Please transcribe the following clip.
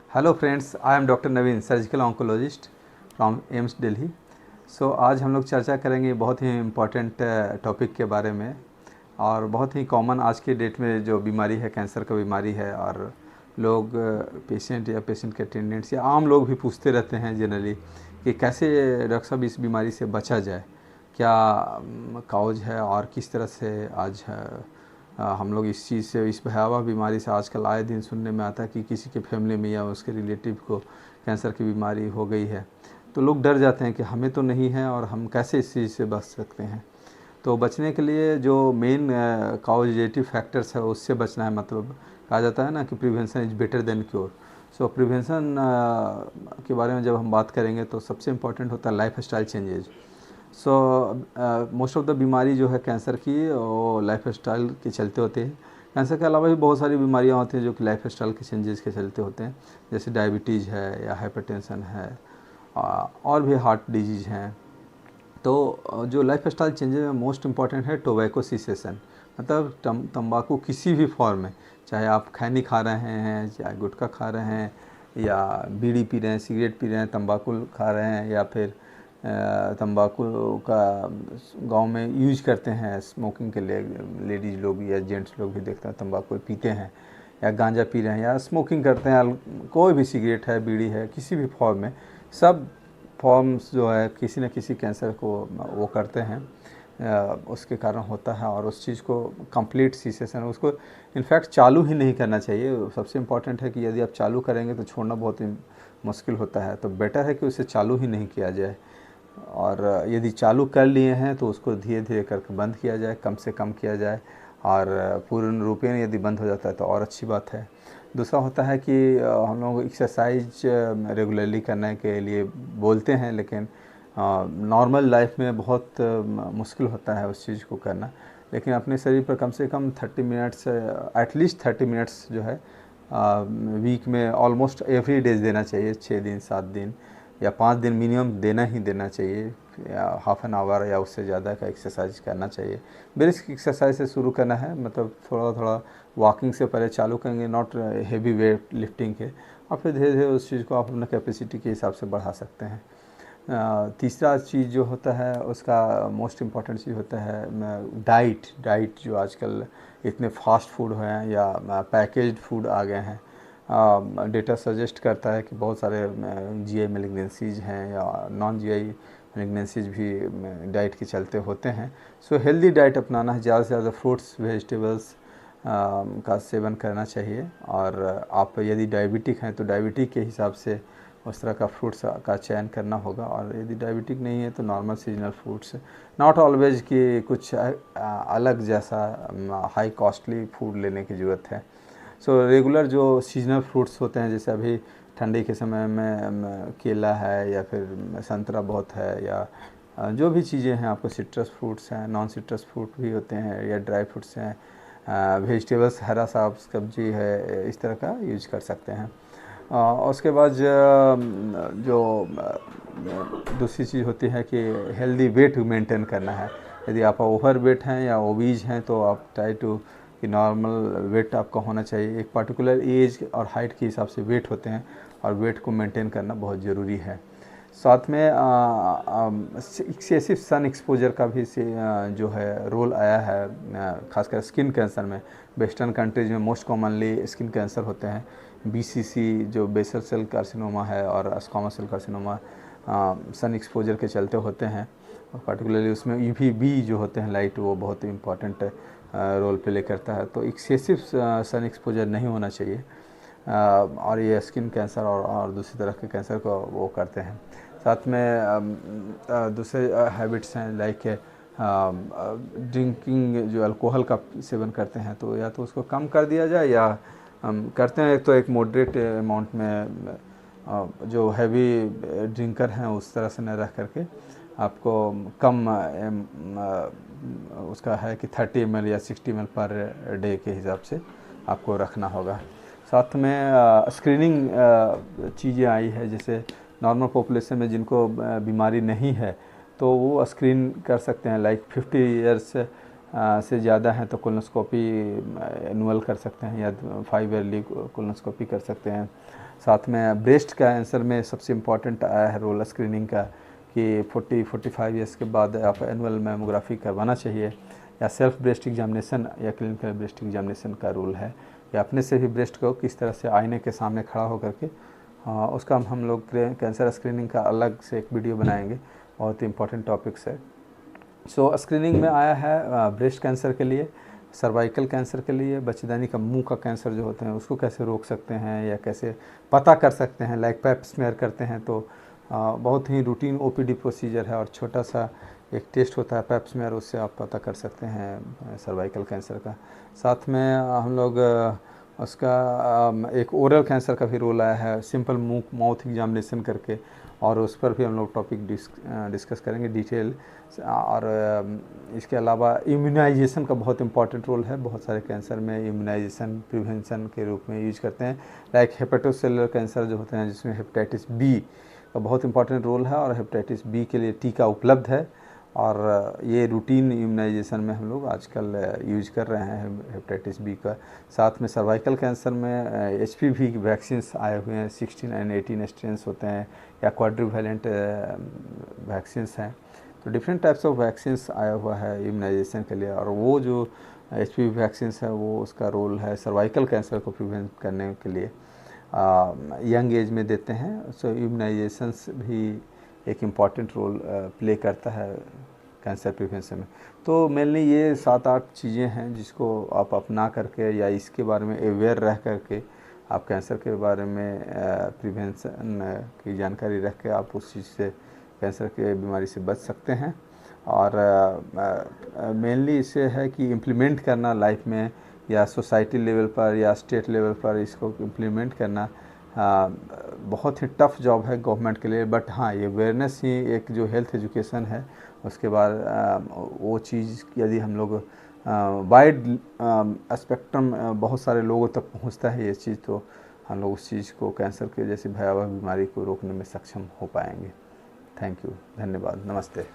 Hello friends, I am doctor Naveen, surgical oncologist from AIIMS Delhi. आज हम लोग चर्चा करेंगे बहुत ही इम्पॉर्टेंट टॉपिक के बारे में और बहुत ही कॉमन आज के डेट में जो बीमारी है, कैंसर का बीमारी है। और लोग पेशेंट या पेशेंट के अटेंडेंट्स या आम लोग भी पूछते रहते हैं जनरली कि कैसे डॉक्टर साहब इस बीमारी से बचा जाए, क्या काउज है और किस तरह से आज हम लोग इस चीज़ से, इस भयावह बीमारी से आजकल आए दिन सुनने में आता है कि किसी के फैमिली में या उसके रिलेटिव को कैंसर की बीमारी हो गई है। तो लोग डर जाते हैं कि हमें तो नहीं है और हम कैसे इस चीज़ से बच सकते हैं। तो बचने के लिए जो मेन काउजेटिव फैक्टर्स है उससे बचना है। मतलब कहा जाता है ना कि prevention is better than cure. So prevention के बारे में जब हम बात करेंगे तो सबसे इम्पोर्टेंट होता है life style changes. So most of the बीमारी जो है कैंसर की, वो लाइफ स्टाइल के चलते होते हैं। कैंसर के अलावा भी बहुत सारी बीमारियां होती हैं जो कि लाइफ स्टाइल के चेंजेस के चलते होते हैं, जैसे डायबिटीज़ है या हाइपरटेंशन है और भी हार्ट डिजीज़ हैं। तो जो लाइफ स्टाइल चेंजेस में मोस्ट इम्पॉर्टेंट है टोबैको सीसेशन। मतलब तंबाकू किसी भी फॉर्म में, चाहे आप खैनी खा रहे हैं, चाहे गुटखा खा रहे हैं, या बीड़ी पी रहे हैं, सिगरेट पी रहे हैं, तंबाकू खा रहे हैं, या फिर तंबाकू का गांव में यूज करते हैं स्मोकिंग के लिए। लेडीज़ लोग या जेंट्स लोग भी देखते हैं तंबाकू पीते हैं, या गांजा पी रहे हैं, या स्मोकिंग करते हैं, कोई भी सिगरेट है, बीड़ी है, किसी भी फॉर्म में, सब फॉर्म्स जो है किसी न किसी कैंसर को वो करते हैं, उसके कारण होता है। और उस चीज़ को कंप्लीट सीसेशन, उसको इनफैक्ट चालू ही नहीं करना चाहिए। सबसे इम्पॉर्टेंट है कि यदि आप चालू करेंगे तो छोड़ना बहुत ही मुश्किल होता है, तो बेटर है कि उसे चालू ही नहीं किया जाए। और यदि चालू कर लिए हैं तो उसको धीरे धीरे करके बंद किया जाए, कम से कम किया जाए। और पूर्ण रूपेण यदि बंद हो जाता है तो और अच्छी बात है। दूसरा होता है कि हम लोग एक्सरसाइज रेगुलरली करने के लिए बोलते हैं, लेकिन नॉर्मल लाइफ में बहुत मुश्किल होता है उस चीज़ को करना। लेकिन अपने शरीर पर कम से कम 30 मिनट्स, एटलीस्ट 30 मिनट्स जो है वीक में ऑलमोस्ट एवरी डेज देना चाहिए। 6 दिन 7 दिन या 5 दिन मिनिमम देना ही देना चाहिए, या हाफ एन आवर या उससे ज़्यादा का एक्सरसाइज करना चाहिए। बेसिक एक्सरसाइज से शुरू करना है, मतलब थोड़ा थोड़ा वॉकिंग से पहले चालू करेंगे, नॉट हेवी वेट लिफ्टिंग के, और फिर धीरे धीरे उस चीज़ को आप अपना कैपेसिटी के हिसाब से बढ़ा सकते हैं। तीसरा चीज़ जो होता है उसका मोस्ट इम्पॉर्टेंट चीज़ होता है डाइट। डाइट जो आजकल इतने फास्ट फूड हैं या पैकेज्ड फूड आ गए हैं, डेटा सजेस्ट करता है कि बहुत सारे जीआई मैलिग्नेंसीज हैं या नॉन जीआई मैलिग्नेंसीज भी डाइट के चलते होते हैं। सो हेल्दी डाइट अपनाना है, ज़्यादा से ज़्यादा फ्रूट्स वेजिटेबल्स का सेवन करना चाहिए। और आप यदि डायबिटिक हैं तो डायबिटिक के हिसाब से उस तरह का फ्रूट्स का चयन करना होगा। और यदि डायबिटिक नहीं है तो normal seasonal fruits, not always कि कुछ अलग जैसा हाई कॉस्टली फूड लेने की ज़रूरत है। सो रेगुलर जो सीजनल फ्रूट्स होते हैं, जैसे अभी ठंडी के समय में केला है या फिर संतरा बहुत है, या जो भी चीज़ें हैं आपको, सिट्रस फ्रूट्स हैं, नॉन सिट्रस फ्रूट भी होते हैं, या ड्राई फ्रूट्स हैं, वेजिटेबल्स, हरा साग सब्जी है, इस तरह का यूज कर सकते हैं। उसके बाद जो दूसरी चीज़ होती है कि हेल्दी वेट मेंटेन करना है। यदि आप ओवर वेट हैं या ओबीज हैं तो आप ट्राई टू कि नॉर्मल वेट आपका होना चाहिए। एक पर्टिकुलर एज और हाइट के हिसाब से वेट होते हैं, और वेट को मेंटेन करना बहुत ज़रूरी है। साथ में एक्सेसिव सन एक्सपोजर का भी जो है रोल आया है, खासकर स्किन कैंसर में। वेस्टर्न कंट्रीज में मोस्ट कॉमनली स्किन कैंसर होते हैं। बीसीसी जो बेसल सेल कार्सिनोमा है और squamous cell carcinoma sun exposure के चलते होते हैं। और पर्टिकुलरली उसमें यूवीबी जो होते हैं लाइट, वो बहुत इम्पॉर्टेंट रोल प्ले करता है। तो एक्सेसिव सन एक्सपोजर नहीं होना चाहिए, और ये स्किन कैंसर और दूसरी तरह के कैंसर को वो करते हैं। साथ में दूसरे हैबिट्स हैं लाइक ड्रिंकिंग, जो अल्कोहल का सेवन करते हैं तो या तो उसको कम कर दिया जाए, या हम करते हैं तो एक मॉडरेट अमाउंट में। जो हैवी ड्रिंकर हैं उस तरह से न रह करके आपको कम उसका है कि 30 ml या 60 ml पर डे के हिसाब से आपको रखना होगा। साथ में स्क्रीनिंग चीज़ें आई है, जैसे नॉर्मल पॉपुलेशन में जिनको बीमारी नहीं है तो वो स्क्रीन कर सकते हैं, लाइक 50 ईयर्स से ज़्यादा हैं तो कोलोनोस्कोपी एनुअल कर सकते हैं या 5 ईयरली कोलोनोस्कोपी कर सकते हैं। साथ में ब्रेस्ट कैंसर में सबसे इम्पॉर्टेंट आया है रोल स्क्रीनिंग का कि 40-45 ईयर्स के बाद आप एनुअल मैमोग्राफी करवाना चाहिए, या सेल्फ ब्रेस्ट एग्जामिनेशन या क्लिनिकल ब्रेस्ट एग्जामिनेशन का रूल है या अपने से भी ब्रेस्ट को किस तरह से आईने के सामने खड़ा होकर के उसका हम लोग कैंसर स्क्रीनिंग का अलग से एक वीडियो बनाएंगे, बहुत ही इंपॉर्टेंट टॉपिक्स है। सो स्क्रीनिंग में आया है ब्रेस्ट कैंसर के लिए, सर्वाइकल कैंसर के लिए, बच्चेदानी का मुंह का कैंसर जो होते हैं उसको कैसे रोक सकते हैं या कैसे पता कर सकते हैं, लाइक पैप स्मेयर करते हैं तो बहुत ही रूटीन ओपीडी प्रोसीजर है और छोटा सा एक टेस्ट होता है पैप स्मेयर, उससे आप पता कर सकते हैं सर्वाइकल कैंसर का। साथ में हम लोग उसका एक ओरल कैंसर का भी रोल आया है, सिंपल माउथ एग्जामिनेशन करके, और उस पर भी हम लोग टॉपिक डिस्कस करेंगे डिटेल। और इसके अलावा इम्यूनाइजेशन का बहुत इंपॉर्टेंट रोल है, बहुत सारे कैंसर में इम्यूनाइजेशन प्रिवेंशन के रूप में यूज करते हैं, लाइक हेपेटोसेलुलर कैंसर जो होते हैं जिसमें हेपेटाइटिस बी का बहुत इंपॉर्टेंट रोल है और हेपेटाइटिस बी के लिए टीका उपलब्ध है और ये रूटीन इम्यूनाइजेशन में हम लोग आजकल यूज कर रहे हैं हेपेटाइटिस बी का। साथ में सर्वाइकल कैंसर में HPV वैक्सीन्स आए हुए हैं, 16 और 18 स्ट्रेन्स होते हैं या क्वाड्रिवैलेंट वैक्सीन्स हैं, तो डिफरेंट टाइप्स ऑफ वैक्सीन्स आया हुआ है इम्यूनाइजेशन के लिए। और वो जो HPV वैक्सीन्स है वो उसका रोल है सर्वाइकल कैंसर को प्रिवेंट करने के लिए यंग एज में देते हैं। सो इम्यूनाइजेशंस भी एक इम्पॉर्टेंट रोल प्ले करता है कैंसर प्रिवेंशन में। तो मेनली ये 7-8 चीज़ें हैं जिसको आप अपना करके या इसके बारे में अवेयर रह करके आप कैंसर के बारे में प्रिवेंशन की जानकारी रख के आप उस चीज़ से कैंसर के बीमारी से बच सकते हैं। और मेनली इसे है कि इम्प्लीमेंट करना लाइफ में या सोसाइटी लेवल पर या स्टेट लेवल पर इसको इम्प्लीमेंट करना बहुत ही टफ़ जॉब है गवर्नमेंट के लिए। बट हाँ, ये अवेयरनेस ही एक जो हेल्थ एजुकेशन है उसके बाद वो चीज़ यदि हम लोग वाइड स्पेक्ट्रम बहुत सारे लोगों तक पहुंचता है ये चीज़, तो हम लोग उस चीज़ को कैंसर के जैसी भयावह बीमारी को रोकने में सक्षम हो पाएंगे। थैंक यू, धन्यवाद, नमस्ते।